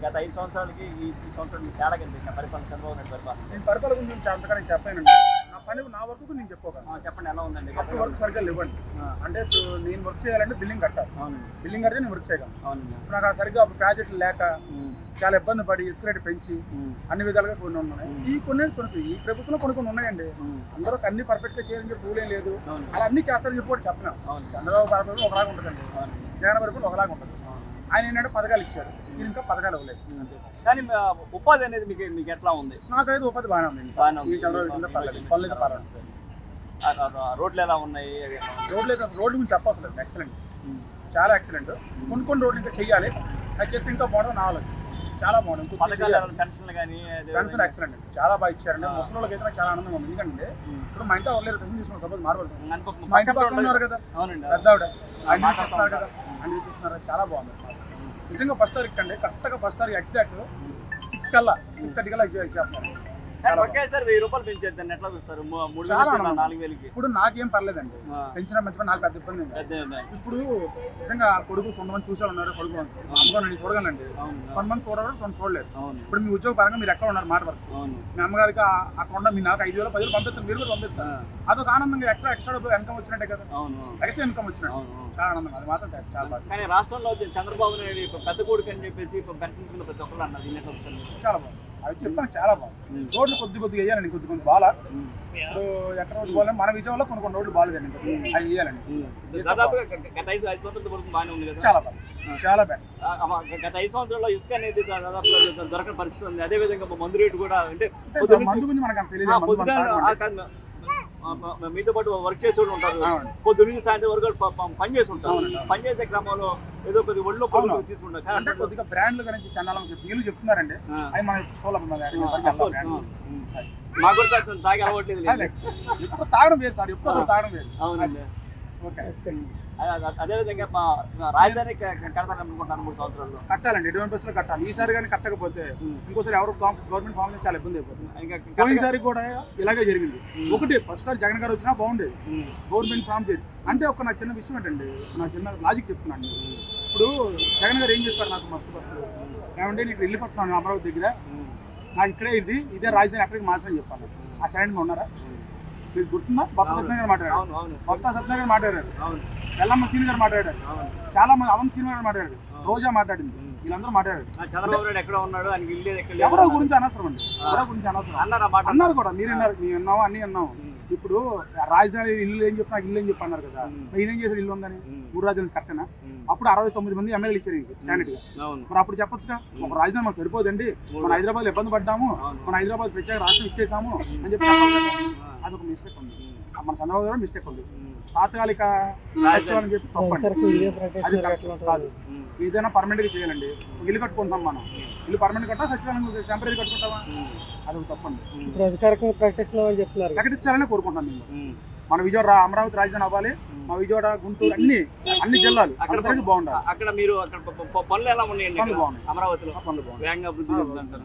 గత 5 సంవత్సరాలకి ఈ సంవత్సరం తేడా కనిపించింది పరిపాలన చంద్రబాబు నాయుడు పరిపాలన. నేను పరిపాలన గురించి అంతగా నేను చెప్పానండి. నా పని నా వర్క్ నేను చెప్పుకోగలను. చెప్పండి ఎలా ఉందండి? అప్పుడు వర్క్ సరిగ్గా లేవండి. అంటే నేను వర్క్ చేయాలంటే బిల్డింగ్ కట్టాలి. బిల్డింగ్ కడితే నేను వర్క్ చేయగలను. ఇప్పుడు నాకు సరిగ్గా ప్రాజెక్టులు లేక చాలా ఇబ్బంది పడి ఇసుక రేటు పెంచి అన్ని విధాలుగా కొన్ని ఉన్నాయి. ఈ ప్రభుత్వంలో కొన్ని ఉన్నాయండి. అందరూ అన్ని పర్ఫెక్ట్ గా చేయాలని చెప్పి రూల్ ఏం లేదు. అలా అన్ని చేస్తారని చెప్పి కూడా చెప్పినాం. చంద్రబాబు పరిపాలన ఒకలాగా ఉంటుందండి, జగన్ పరిపాలన ఒకలాగా ఉంటుంది. ఆయన ఏంటంటే పథకాలు ఇచ్చారు, మీరు ఇంకా పథకాలు ఇవ్వలేదు. కానీ ఉపాధి అనేది మీకు ఎట్లా ఉంది? నాకైతే ఉపాధి బాగానే ఉంది. పర్లేదు, పనులు పర్వాలేదు. రోడ్లు ఎలా ఉన్నాయి? రోడ్లు గురించి చెప్పవసలేదు. ఎక్సలెంట్, చాలా ఎక్సలెంట్. కొన్ని రోడ్లు ఇంకా చెయ్యాలి. అది చేస్తే ఇంకా బాగుంటుంది నా ఆలోచన. చాలా బాగుంది. పెన్షన్ ఎక్సలెంట్, చాలా బాగా ఇచ్చారండి. ముసలి వాళ్ళకి అయితే చాలా ఆనందంగా ఉంది. ఎందుకంటే ఇప్పుడు మా ఇంట్లో ఎవరు పెన్షన్ తీసుకున్నాం, సపోజ్ మార్బల్ మా ఇంటి పక్కన ఉన్నారు కదా పెద్ద ఆవిడ, అన్ని చూస్తున్నారు కదా, అన్ని చూస్తున్నారు. చాలా బాగుంది నిజంగా. ఫస్ట్ తారీఖు అండి, కరెక్ట్గా ఫస్ట్ తారీఖు ఎగ్జాక్ట్ 6:30 కల్లా ఇచ్చేస్తున్నారు. ఒకేసారి 1000 రూపాయలు పెంచేద్దాన్ని ఎట్లా చూస్తారు? 3,000 ఇప్పుడు నాకేం పర్లేదండి, పెంచిన మంచిగా నాకు పెద్ద ఇబ్బంది. ఇప్పుడు నిజంగా కొడుకు కొంతమంది చూసే ఉన్నారు. కొడుకు అనుకోండి చూడగలండి, కొంతమంది చూడరు, కొంత చూడలేదు. ఇప్పుడు మీ ఉద్యోగ పరంగా మీరు ఎక్కడ ఉన్నారు మాట వరుస, మీ అమ్మగారికి అక్కడ మీ నాకు 5,000 10,000 పంపిస్తారు, మీరు కూడా పంపిస్తారు. అదొక ఆనందంగా ఎక్స్ట్రా ఇన్కమ్ వచ్చినట్టే కదా, ఎక్స్ట్రా ఇన్కమ్ వచ్చినట్టు చాలా ఆనందం. అది మాత్రం చాలా బాగా. కానీ రాష్ట్రంలో చంద్రబాబు నాయుడు పెద్ద కొడుకు అని చెప్పేసి పెన్షన్ ప్రతి ఒక్కరు అన్నారు. చాలా బాగుంది, అది చెప్పాను. చాలా బాగుంది. రోడ్లు కొద్దిగా వేయాలండి, కొద్ది బాగా. ఇప్పుడు ఎక్కడ రోడ్డు బాగాలేదు, మన విజయంలో కొన్ని రోడ్లు బాగాలేదండి, అవి వేయాలండి. గత 5 సంవత్సరాల వరకు బాగానే ఉంది కదా. చాలా బాగా, చాలా బాగా. గత 5 సంవత్సరాల్లో ఇసుక అనేది దాదాపు దొరకని పరిస్థితి ఉంది. అదే విధంగా మందు రేటు కూడా అంటే మందు గురించి మనకు తెలియదు. మీతో పాటు వర్క్ చేసి ఉంటారు, పొద్దు నుంచి సాయంత్రం వరకు పని చేసి ఉంటారు. పని చేసే క్రమంలో ఏదో కొద్ది ఒళ్ళు తీసుకుంటారు. అంటే కొద్దిగా బ్రాండ్ల గురించి చండాలం వీళ్ళు చెప్తున్నారండి, అవి మనం చూడాలి. మాకు కూడా తాగి అలవాట్లేదు, ఎప్పుడు తాగడం వేరు సార్, ఎప్పుడు తాగడం వేరు. అవునండి. అదేవిధంగా రాజధాని కడతాననుకుంటున్నాను 3 సంవత్సరాల్లో. కట్టాలండి, 21% కట్టాలి. ఈసారి కానీ కట్టకపోతే ఇంకోసారి ఎవరు గవర్నమెంట్ ఫామ్ చాలా ఇబ్బంది అయిపోతుంది. పోయినసారి కూడా ఇలాగే జరిగింది. ఒకటి ఫస్ట్సారి జగన్ గారు వచ్చినా బాగుండేది, గవర్నమెంట్ ఫామ్ చేయదు. అంటే ఒక నా చిన్న విషయం ఏంటండి, నా చిన్న లాజిక్ చెప్తున్నాను. ఇప్పుడు జగన్ గారు ఏం చెప్పారు నాకు మస్తు ఏమంటే, నీకు వెళ్ళిపోతున్నాను అమరావతి దగ్గర, నాకు ఇక్కడే ఇదే రాజధాని, ఎక్కడికి మాత్రం చెప్పాను. ఆ సైడ్గా ఉన్నారా? మీకు గుర్తుందా? బొత్స సత్యనారాయణ గారు మాట్లాడారు, బొత్స సత్యనారాయణ గారు మాట్లాడారు, ఎల్లమ్మ సీని గారు మాట్లాడారు, చాలా మంది అవన్ సీని గారు మాట్లాడారు, రోజా మాట్లాడింది, వీళ్ళందరూ మాట్లాడారు. ఎవరో గురించి అనవసరం అండి, ఎవరో గురించి అనవసరం అన్నారు కూడా. మీరు విన్నారు, మేము విన్నాము, అన్ని విన్నాము. ఇప్పుడు రాజధాని ఇల్లు ఏం చెప్పినా ఇల్లు ఏం చెప్పి అన్నారు కదా, ఈయనేం చేశారు? ఇల్లు ఉందని 3 రాజధానులు కట్టనా? అప్పుడు 69 మంది ఎమ్మెల్యేలు ఇచ్చారు స్టాండర్డ్ గా. మరి అప్పుడు చెప్పొచ్చుగా, ఒక రాజధాని మనకు సరిపోదండి, మన హైదరాబాద్ ఇబ్బంది పడ్డాము, మన హైదరాబాద్ ప్రత్యేక రాష్ట్రం ఇచ్చేసాము అని చెప్పి. అదొక మిస్టేక్ ఉంది, మన చంద్రబాబు గారు మిస్టేక్ ఉంది. తాత్కాలిక అని చెప్పి తప్పండి, కాదు. ఏదైనా పర్మనెంట్ గా చేయాలండి. ఇల్లు కట్టుకుంటాం మనం, ఇల్లు పర్మనెంట్ కట్టా, సచివాలయం టెంపరీ కట్టుకుంటామా? అదొక తప్పండి. ప్రకటించాలని కోరుకుంటాం మేము. మన విజయవాడ అమరావతి రాజధాని అవ్వాలి, మా విజయవాడ గుంటూరు అన్ని జిల్లాలు అక్కడ బాగుండాలి. అక్కడ మీరు పనులు ఎలా ఉన్నాయండి? పనులు బాగున్నాయి, అమరావతిలో పనులు బాగున్నాయి.